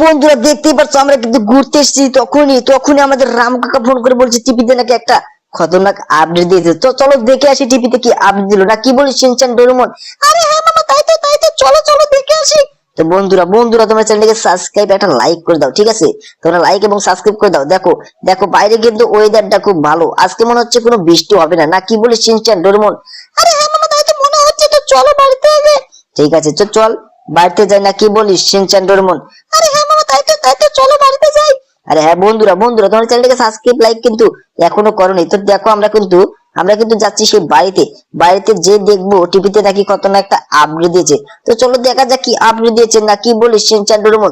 বন্ধুরা দেখতেই পাচ্ছ আমরা কিন্তু ঘুরতে এসেছি। তখনই তখনই আমাদের রাম কাকা ফোন করে বলছে টিভিতে নাকি একটা খতরনাক আপডেট দিয়েছে। তো চলো দেখে আসি টিভিতে কি আপডেট দিল না কি বলিস শিনচান ডোরেমন। আরে হ্যাঁ মামা, তাই তো চলো চলো দেখে আসি। তো বন্ধুরা বন্ধুরা তোমরা চ্যানেলটাকে সাবস্ক্রাইব একটা লাইক করে দাও, ঠিক আছে? তোমরা লাইক এবং সাবস্ক্রাইব করে দাও। দেখো দেখো বাইরে কিন্তু ওয়েদারটা খুব ভালো, আজকে মনে হচ্ছে কোনো বৃষ্টি হবে না, না কি বলিস শিনচান ডোরেমন? আরে হ্যাঁ মামা, তাই তো মনে হচ্ছে। তো চলো বাড়িতে আগে। ঠিক আছে তো চল বাড়িতে যাই, না কি বলিস শিনচান ডোরেমন? আরে হ্যাঁ মামা, তাই তো চলো বাড়িতে যাই। আরে হ্যাঁ বন্ধুরা বন্ধুরা তোমার চ্যানেলটাকে সাবস্ক্রাইব লাইক কিন্তু এখনো করোনি। তো দেখো আমরা কিন্তু যাচ্ছি সেই বাড়িতে। বাড়িতে যে দেখবো টিভিতে নাকি কত না একটা আপডেট দিয়েছে। তো চলো দেখা যাক কি আপডেট দিয়েছে, না কি বলিস শিনচান ডোরেমন?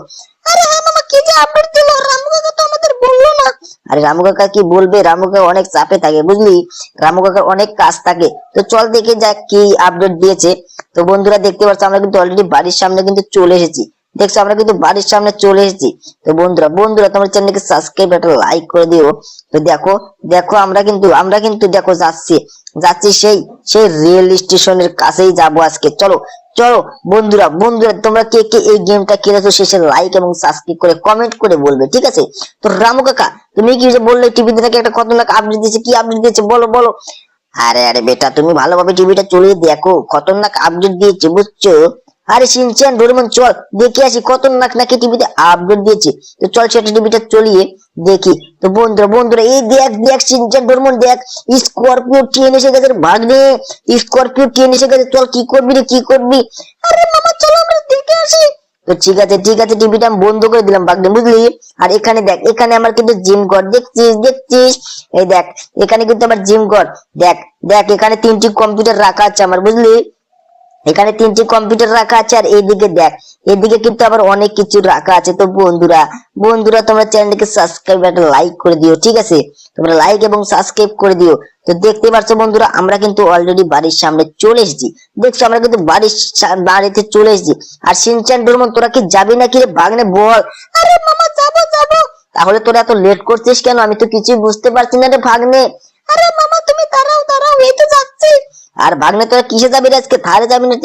আরে হ্যাঁ মামা, কি যে আপডেট দিল? রামু কাকা তো আমাদের বললো না। আরে রামু কাকা কি বলবে, রামু কাকা অনেক চাপে থাকে বুঝলি, রামু কাকার অনেক কাজ থাকে। তো চল দেখে যাক কি আপডেট দিয়েছে। তো বন্ধুরা দেখতে পাচ্ছ আমরা কিন্তু অলরেডি বাড়ির সামনে কিন্তু চলে এসেছি। দেখছো আমরা কিন্তু বাড়ির সামনে চলে এসেছি। তো বন্ধুরা বন্ধুরা তোমার চ্যানেলকে সাবস্ক্রাইব একটা লাইক করে দিও। তো দেখো দেখো আমরা কিন্তু দেখো যাচ্ছি যাচ্ছি সেই সেই রেল স্টেশনের কাছেই যাবো আজকে। চলো চলো বন্ধুরা বন্ধুরা তোমরা কে কে এই গেমটা খেলেছো শেষে লাইক এবং সাবস্ক্রাইব করে কমেন্ট করে বলবে, ঠিক আছে? তো রামু কাকা তুমি কি যে বললে টিভিতে নাকি একটা খতরনাক আপডেট দিয়েছে, কি আপডেট দিয়েছে বলো বলো? আরে আরে বেটা তুমি ভালোভাবে টিভিটা চলিয়ে দেখো, খতরনাক আপডেট দিয়েছে বুঝছো। আরে শিনচান ডোরেমন চল দেখে আসি খতরনাক নাকি টিভিতে আপডেট দিয়েছে। তো চল সেটা টিভিটা চলিয়ে দেখি। তো বন্ধুরা বন্ধুরা এই দেখ দেখ শিনচান ডোরেমন দেখ, স্করপিও ট্রেন এসে গেছে ভাগ্নে, স্করপিও ট্রেন এসে গেছে। চল কি করবি রে কি করবি? আরে মামা চলো আমরা দেখে আসি। তো ঠিক আছে টিভিটা আমি বন্ধ করে দিলাম ভাগ্নে বুঝলি। আর এখানে দেখ এখানে আমার কিন্তু জিম ঘর দেখছিস দেখছিস, এই দেখ এখানে কিন্তু আমার জিম ঘর। দেখ দেখ এখানে 3টি কম্পিউটার রাখা আছে আমার বুঝলি, এখানে 3টি কম্পিউটার রাখা আছে। আর এইদিকে দেখ এদিকে কিন্তু আবার অনেক কিছু রাখা আছে। তো বন্ধুরা বন্ধুরা তোমরা চ্যানেলটিকে সাবস্ক্রাইব একটা লাইক করে দিও, ঠিক আছে? তোমরা লাইক এবং সাবস্ক্রাইব করে দিও। তো দেখতে পাচ্ছ বন্ধুরা আমরা কিন্তু অলরেডি বাড়ির সামনে চলে এসেছি। দেখছো আমরা কিন্তু বাড়িতে চলে এসেছি। আর শিনচান ডোরেমন তোরা কি যাবি নাকি রে ভাগ্নে বল? আরে মামা যাবো যাবো। তাহলে তোরা এত লেট করছিস কেন? আমি তো কিছুই বুঝতে পারছি না রে ভাগ্নে। আরে মামা তুমি দাঁড়াও দাঁড়াও, এই তো যাচ্ছি। আর ভাগ্নে তোরা কিসে যাবি রে আজকে? থারে যাবি না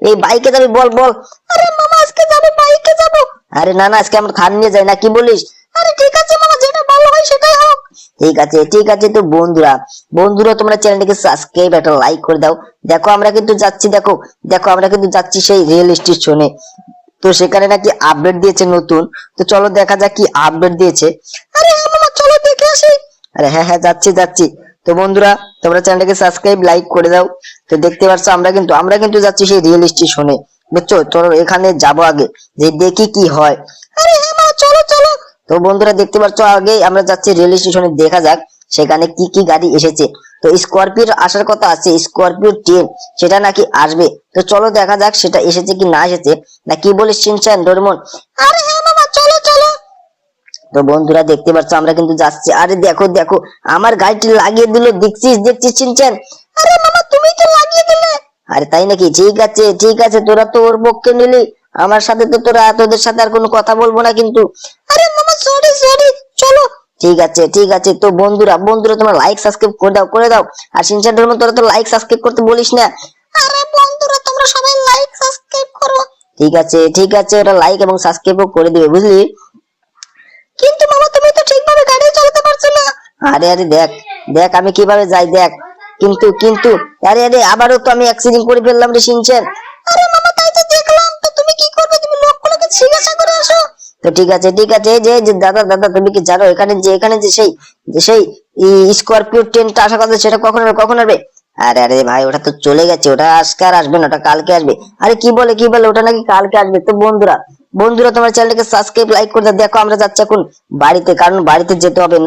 এই বাইকে যাবি? বল বল। আরে মামা আজকে যাবো বাইকে যাবো। আরে না না আজকে আমরা থার নিয়ে যাই, না কি বলিস? আরে ঠিক আছে মামা, যেটা ভালো হয় সেটাই হোক। ঠিক আছে তো বন্ধুরা বন্ধুরা তোমরা চ্যানেলটিকে সাবস্ক্রাইব একটা লাইক করে দাও। দেখো আমরা কিন্তু যাচ্ছি, দেখো দেখো আমরা কিন্তু যাচ্ছি সেই রেল স্টেশনে। তো সেখানে নাকি আপডেট দিয়েছে নতুন। তো চলো দেখা যাক কি আপডেট দিয়েছে। আরে হ্যাঁ মামা চলো দেখে আসি। আরে হ্যাঁ হ্যাঁ যাচ্ছি যাচ্ছি। তো বন্ধুরা তোমরা চ্যানেলটাকে সাবস্ক্রাইব লাইক করে দাও। তো দেখতে পাচ্ছ আমরা কিন্তু যাচ্ছি সেই রেল স্টেশনে বুঝছো। তো এখানে যাবো আগে যে দেখি কি হয়। আরে হ্যাঁ মা চলো চলো। তো বন্ধুরা দেখতে পাচ্ছ আগে আমরা যাচ্ছি রেল স্টেশনে, দেখা যাক সেখানে কি কি গাড়ি এসেছে। তো স্করপিওর আসার কথা আছে, স্করপিও ট্রেন সেটা নাকি আসবে। তো চলো দেখা যাক সেটা এসেছে কি না এসেছে, না কি বলিস শিনচান ডোরেমন? আরে হ্যাঁ মামা চলো চলো। তো বন্ধুরা দেখতে পাচ্ছ আমরা কিন্তু যাচ্ছি। আরে দেখো দেখো আমার গাড়িটি লাগিয়ে দিল, দেখছিস দেখছিস চিনছেন? আরে মামা তুমি তো লাগিয়ে দিলে। আরে তাই নাকি? ঠিক আছে তোরা তো ওর পক্ষে নিলি, আমার সাথে তো তোদের সাথে আর কোনো কথা বলবো না কিন্তু। আরে মামা সরি সরি চলো। ঠিক আছে তো বন্ধুরা বন্ধুরা তোমরা লাইক সাবস্ক্রাইব করে দাও। আর সিনচানের মতো তোরা তো লাইক সাবস্ক্রাইব করতে বলিস না। আরে বন্ধুরা তোমরা সবাই লাইক সাবস্ক্রাইব করো। ঠিক আছে ওরা লাইক এবং সাবস্ক্রাইবও করে দিবে বুঝলি। কিন্তু মামা তুমি তো ঠিকভাবে গাড়ি চালাতে পারছো না। আরে আরে দেখ দেখ আমি কিভাবে যাই দেখ। কিন্তু আরে আরে আবারও তো আমি অ্যাক্সিডেন্ট করে ফেললাম রে শিনচান। আরে মামা তাই তো দেখলাম। তো তুমি কি করবে? তুমি লোকগুলোকে জিজ্ঞাসা করে আসো। তো ঠিক আছে এই যে দাদা দাদা তুমি কি জানো এখানে যে সেই স্করপিও ট্রেনটা আসার কথা সেটা কখন আসবে? আরে আরে ভাই ওটা তো চলে গেছে, ওটা আজকে আর আসবে না, ওটা কালকে আসবে। আরে কি বলে ওটা নাকি কালকে আসবে। তো বন্ধুরা বন্ধুরা তোমার চ্যানেলটাকে সাবস্ক্রাইব লাইক করে দাও। দেখো আমরা যাচ্ছি এখন বাড়িতে, কারণ বাড়িতে যেতে হবে,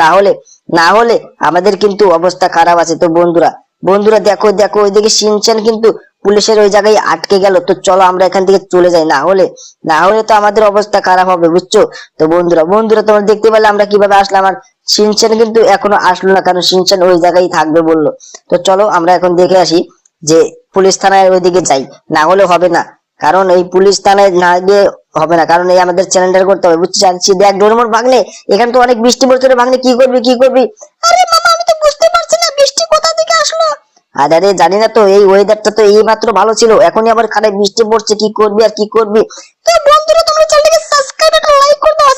না হলে আমাদের কিন্তু অবস্থা খারাপ আছে। তো বন্ধুরা বন্ধুরা দেখো দেখো ওইদিকে শিনচান কিন্তু পুলিশের ওই জায়গায় আটকে গেল। তো চলো আমরা এখান থেকে চলে যাই, না হলে তো আমাদের অবস্থা খারাপ হবে বুঝছো। তো বন্ধুরা তোমরা দেখতে পেলে আমরা কিভাবে আসলাম। আর শিনচান কিন্তু এখনো আসলো না, কারণ শিনচান ওই জায়গায় থাকবে বললো। তো চলো আমরা এখন দেখে আসি যে পুলিশ থানায় ওইদিকে যাই, না হলে হবে না। কারণ এই পুলিশ থানায় না গিয়ে হবে না, কারণ এই আমাদের চ্যানেলটা করতে হবে বুঝছি। দেখ ডোরেমন ভাগ্নে এখানে তো অনেক বৃষ্টি পড়ছে রে ভাগ্নে, কি করবি? আরে মামা আমি তো বুঝতে পারছি না বৃষ্টি কোথা থেকে আসলো। আরে জানি না তো, এই ওয়েদারটা তো এই মাত্র ভালো ছিল, এখনই আবার খারাপ বৃষ্টি পড়ছে, কি করবি আর কি করবি? তো বন্ধুরা তোমরা চ্যানেলটাকে সাবস্ক্রাইব আর লাইক করে দাও।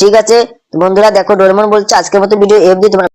ঠিক আছে বন্ধুরা, দেখো ডোরেমন বলছে আজকের মতো ভিডিও এফ দিয়ে তোমরা